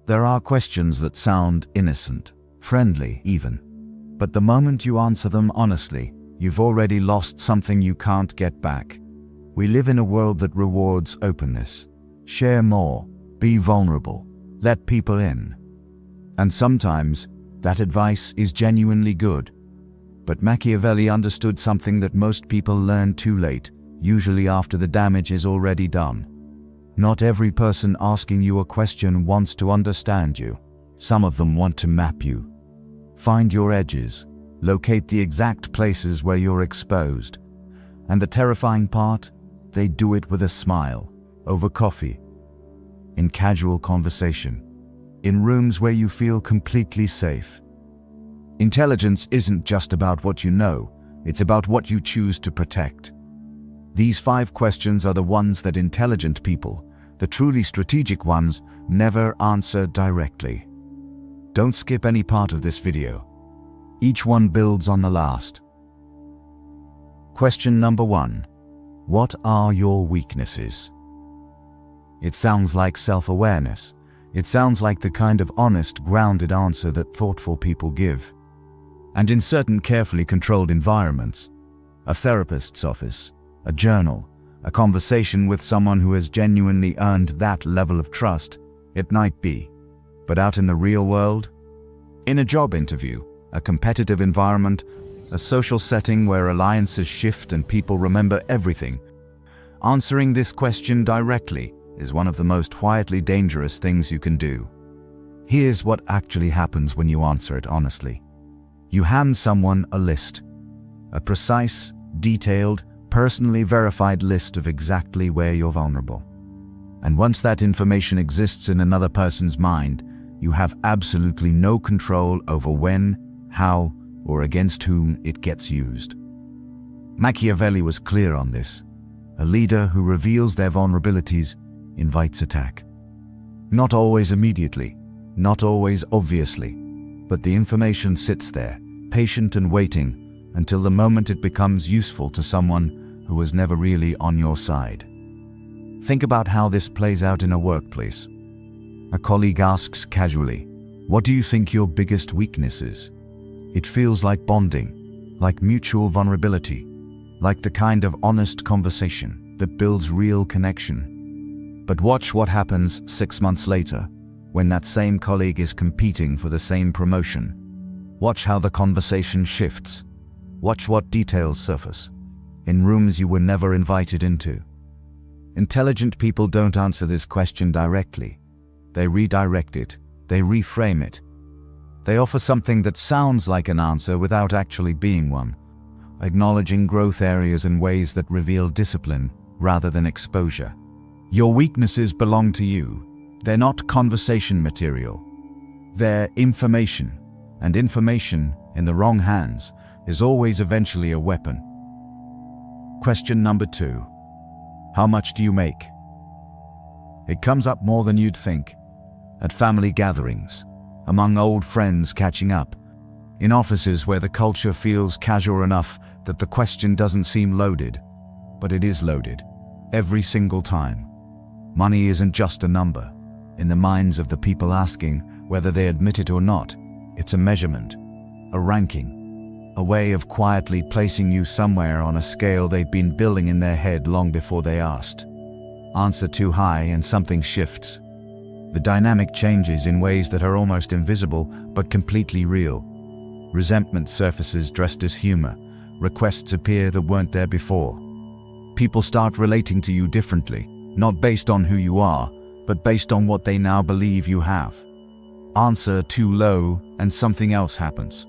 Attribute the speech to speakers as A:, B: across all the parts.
A: There are questions that sound innocent, friendly even. But the moment you answer them honestly, you've already lost something you can't get back. We live in a world that rewards openness. Share more, be vulnerable, let people in. And sometimes, that advice is genuinely good. But Machiavelli understood something that most people learn too late, usually after the damage is already done. Not every person asking you a question wants to understand you. Some of them want to map you. Find your edges, locate the exact places where you're exposed. And the terrifying part? They do it with a smile, over coffee, in casual conversation, in rooms where you feel completely safe. Intelligence isn't just about what you know, it's about what you choose to protect. These 5 questions are the ones that intelligent people, the truly strategic ones, never answer directly. Don't skip any part of this video. Each one builds on the last. Question number 1. What are your weaknesses? It sounds like self-awareness. It sounds like the kind of honest, grounded answer that thoughtful people give. And in certain carefully controlled environments, a therapist's office, a journal, a conversation with someone who has genuinely earned that level of trust, it might be. But out in the real world? In a job interview, a competitive environment, a social setting where alliances shift and people remember everything, answering this question directly is one of the most quietly dangerous things you can do. Here's what actually happens when you answer it honestly. You hand someone a list, a precise, detailed, personally verified list of exactly where you're vulnerable. And once that information exists in another person's mind, you have absolutely no control over when, how, or against whom it gets used. Machiavelli was clear on this. A leader who reveals their vulnerabilities invites attack. Not always immediately, not always obviously, but the information sits there, patient and waiting, until the moment it becomes useful to someone who was never really on your side. Think about how this plays out in a workplace. A colleague asks casually, "What do you think your biggest weakness is?" It feels like bonding, like mutual vulnerability, like the kind of honest conversation that builds real connection. But watch what happens 6 months later, when that same colleague is competing for the same promotion. Watch how the conversation shifts. Watch what details surface, in rooms you were never invited into. Intelligent people don't answer this question directly. They redirect it, they reframe it. They offer something that sounds like an answer without actually being one, acknowledging growth areas in ways that reveal discipline rather than exposure. Your weaknesses belong to you. They're not conversation material. They're information, and information in the wrong hands is always eventually a weapon. Question number 2. How much do you make? It comes up more than you'd think. At family gatherings, among old friends catching up, in offices where the culture feels casual enough that the question doesn't seem loaded. But it is loaded, every single time. Money isn't just a number. In the minds of the people asking, whether they admit it or not, it's a measurement, a ranking, a way of quietly placing you somewhere on a scale they've been building in their head long before they asked. Answer too high and something shifts. The dynamic changes in ways that are almost invisible but completely real. Resentment surfaces dressed as humor. Requests appear that weren't there before. People start relating to you differently, not based on who you are, but based on what they now believe you have. Answer too low and something else happens.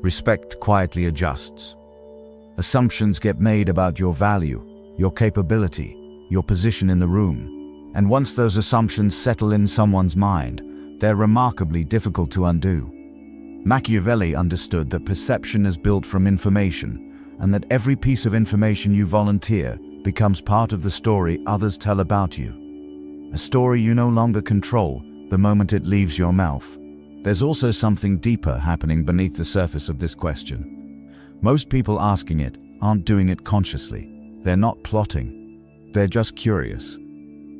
A: Respect quietly adjusts. Assumptions get made about your value, your capability, your position in the room. And once those assumptions settle in someone's mind, they're remarkably difficult to undo. Machiavelli understood that perception is built from information, and that every piece of information you volunteer becomes part of the story others tell about you. A story you no longer control the moment it leaves your mouth. There's also something deeper happening beneath the surface of this question. Most people asking it aren't doing it consciously. They're not plotting. They're just curious.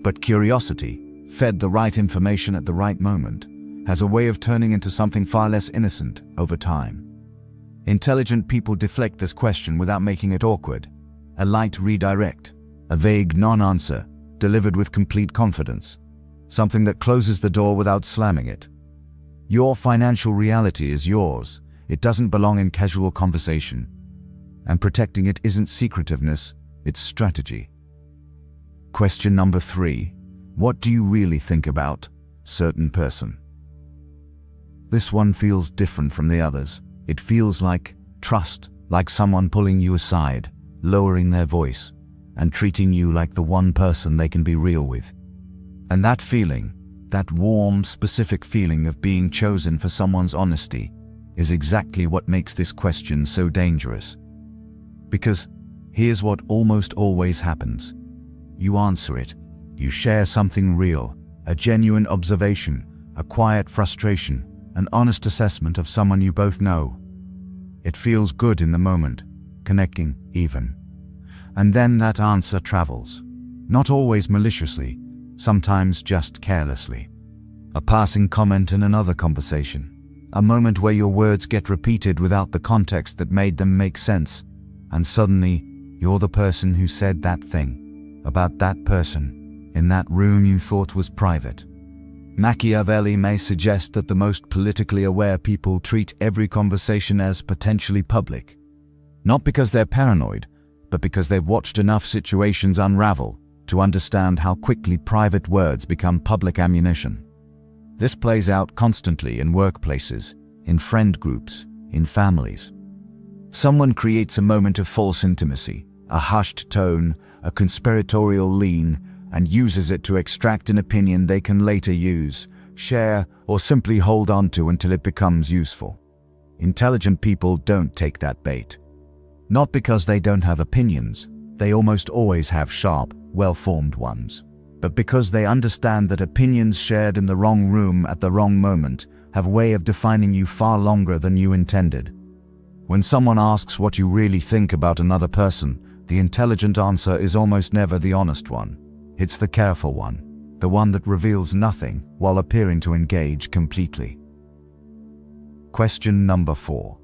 A: But curiosity, fed the right information at the right moment, has a way of turning into something far less innocent over time. Intelligent people deflect this question without making it awkward. A light redirect, a vague non-answer, delivered with complete confidence. Something that closes the door without slamming it. Your financial reality is yours. It doesn't belong in casual conversation. And protecting it isn't secretiveness, it's strategy. Question number 3. What do you really think about certain person? This one feels different from the others. It feels like trust, like someone pulling you aside, lowering their voice, and treating you like the one person they can be real with. And that feeling, that warm, specific feeling of being chosen for someone's honesty, is exactly what makes this question so dangerous. Because here's what almost always happens. You answer it. You share something real, a genuine observation, a quiet frustration, an honest assessment of someone you both know. It feels good in the moment, connecting even. And then that answer travels. Not always maliciously, sometimes just carelessly. A passing comment in another conversation. A moment where your words get repeated without the context that made them make sense. And suddenly, you're the person who said that thing, about that person, in that room you thought was private. Machiavelli may suggest that the most politically aware people treat every conversation as potentially public. Not because they're paranoid, but because they've watched enough situations unravel to understand how quickly private words become public ammunition. This plays out constantly in workplaces, in friend groups, in families. Someone creates a moment of false intimacy, a hushed tone, a conspiratorial lean, and uses it to extract an opinion they can later use, share, or simply hold on to until it becomes useful. Intelligent people don't take that bait. Not because they don't have opinions, they almost always have sharp, well-formed ones, but because they understand that opinions shared in the wrong room at the wrong moment have a way of defining you far longer than you intended. When someone asks what you really think about another person, the intelligent answer is almost never the honest one. It's the careful one, the one that reveals nothing while appearing to engage completely. Question number 4.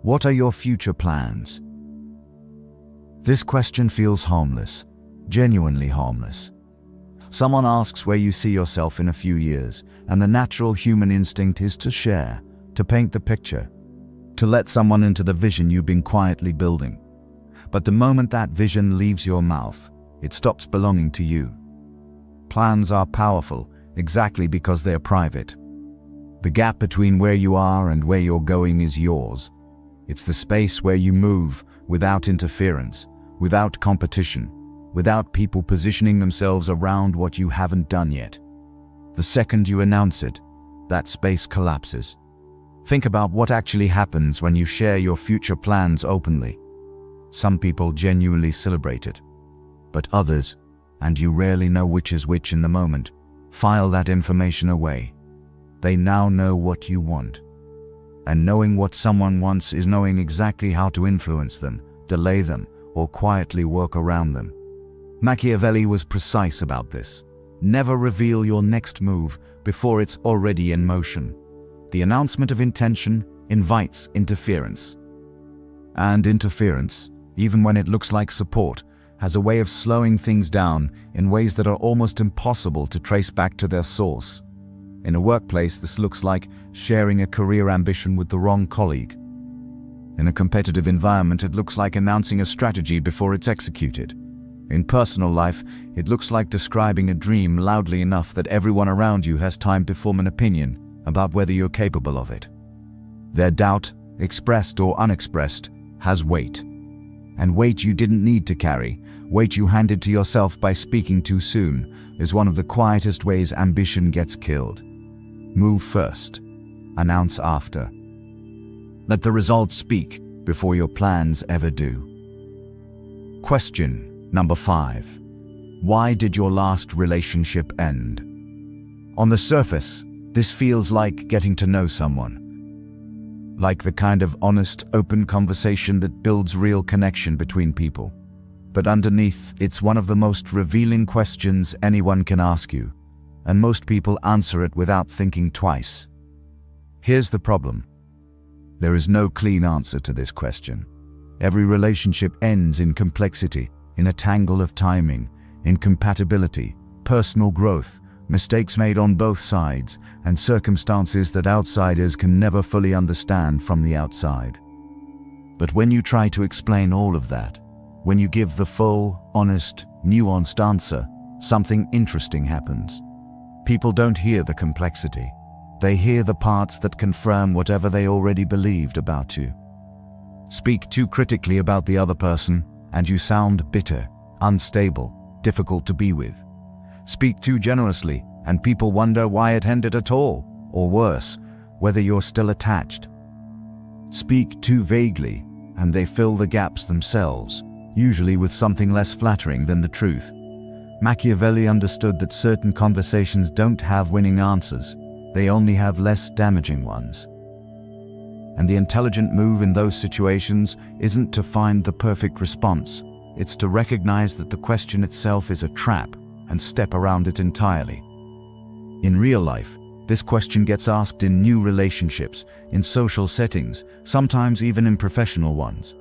A: What are your future plans? This question feels harmless, genuinely harmless. Someone asks where you see yourself in a few years, and the natural human instinct is to share, to paint the picture, to let someone into the vision you've been quietly building. But the moment that vision leaves your mouth, it stops belonging to you. Plans are powerful exactly because they're private. The gap between where you are and where you're going is yours. It's the space where you move without interference, without competition, without people positioning themselves around what you haven't done yet. The second you announce it, that space collapses. Think about what actually happens when you share your future plans openly. Some people genuinely celebrate it, but others, and you rarely know which is which in the moment, file that information away. They now know what you want. And knowing what someone wants is knowing exactly how to influence them, delay them, or quietly work around them. Machiavelli was precise about this. Never reveal your next move before it's already in motion. The announcement of intention invites interference. And interference, even when it looks like support, has a way of slowing things down in ways that are almost impossible to trace back to their source. In a workplace, this looks like sharing a career ambition with the wrong colleague. In a competitive environment, it looks like announcing a strategy before it's executed. In personal life, it looks like describing a dream loudly enough that everyone around you has time to form an opinion about whether you're capable of it. Their doubt, expressed or unexpressed, has weight. And weight you didn't need to carry, weight you handed to yourself by speaking too soon, is one of the quietest ways ambition gets killed. Move first, announce after. Let the results speak before your plans ever do. Question number 5. Why did your last relationship end? On the surface, this feels like getting to know someone. Like the kind of honest, open conversation that builds real connection between people. But underneath, it's one of the most revealing questions anyone can ask you. and most people answer it without thinking twice. Here's the problem. There is no clean answer to this question. Every relationship ends in complexity, in a tangle of timing, incompatibility, personal growth, mistakes made on both sides, and circumstances that outsiders can never fully understand from the outside. But when you try to explain all of that, when you give the full, honest, nuanced answer, something interesting happens. People don't hear the complexity. They hear the parts that confirm whatever they already believed about you. Speak too critically about the other person, and you sound bitter, unstable, difficult to be with. Speak too generously, and people wonder why it ended at all, or worse, whether you're still attached. Speak too vaguely, and they fill the gaps themselves, usually with something less flattering than the truth. Machiavelli understood that certain conversations don't have winning answers, they only have less damaging ones. And the intelligent move in those situations isn't to find the perfect response, it's to recognize that the question itself is a trap and step around it entirely. In real life, this question gets asked in new relationships, in social settings, sometimes even in professional ones.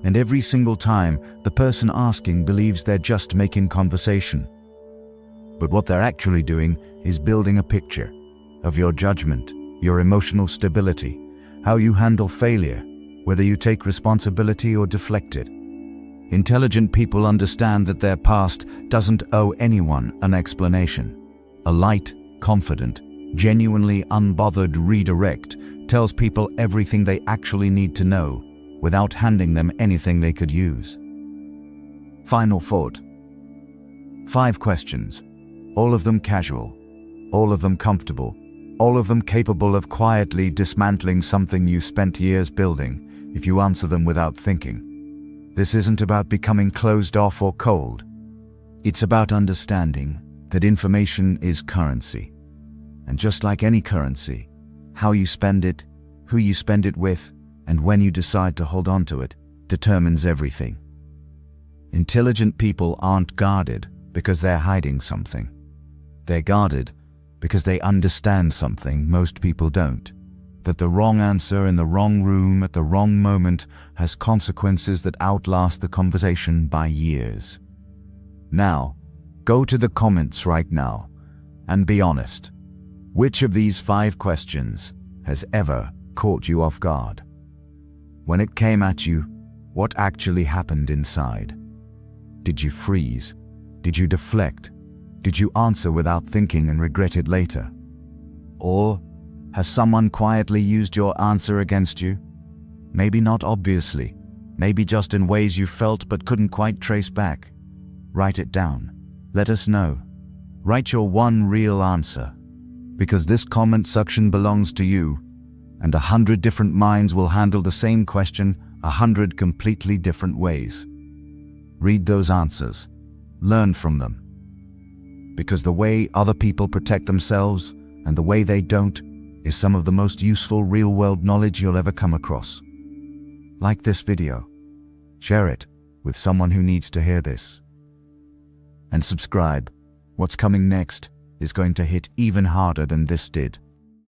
A: And every single time, the person asking believes they're just making conversation. But what they're actually doing is building a picture of your judgment, your emotional stability, how you handle failure, whether you take responsibility or deflect it. Intelligent people understand that their past doesn't owe anyone an explanation. A light, confident, genuinely unbothered redirect tells people everything they actually need to know, without handing them anything they could use. Final thought. 5 questions, all of them casual, all of them comfortable, all of them capable of quietly dismantling something you spent years building if you answer them without thinking. This isn't about becoming closed off or cold. It's about understanding that information is currency. And just like any currency, how you spend it, who you spend it with, and when you decide to hold on to it determines everything. Intelligent people aren't guarded because they're hiding something. They're guarded because they understand something most people don't. That the wrong answer in the wrong room at the wrong moment has consequences that outlast the conversation by years. Now, go to the comments right now and be honest. Which of these 5 questions has ever caught you off guard? When it came at you, what actually happened inside? Did you freeze? Did you deflect? Did you answer without thinking and regret it later? Or has someone quietly used your answer against you? Maybe not obviously, maybe just in ways you felt but couldn't quite trace back. Write it down. Let us know. Write your one real answer. Because this comment section belongs to you, and 100 different minds will handle the same question 100 completely different ways. Read those answers. Learn from them. Because the way other people protect themselves and the way they don't is some of the most useful real-world knowledge you'll ever come across. Like this video. Share it with someone who needs to hear this. And subscribe. What's coming next is going to hit even harder than this did.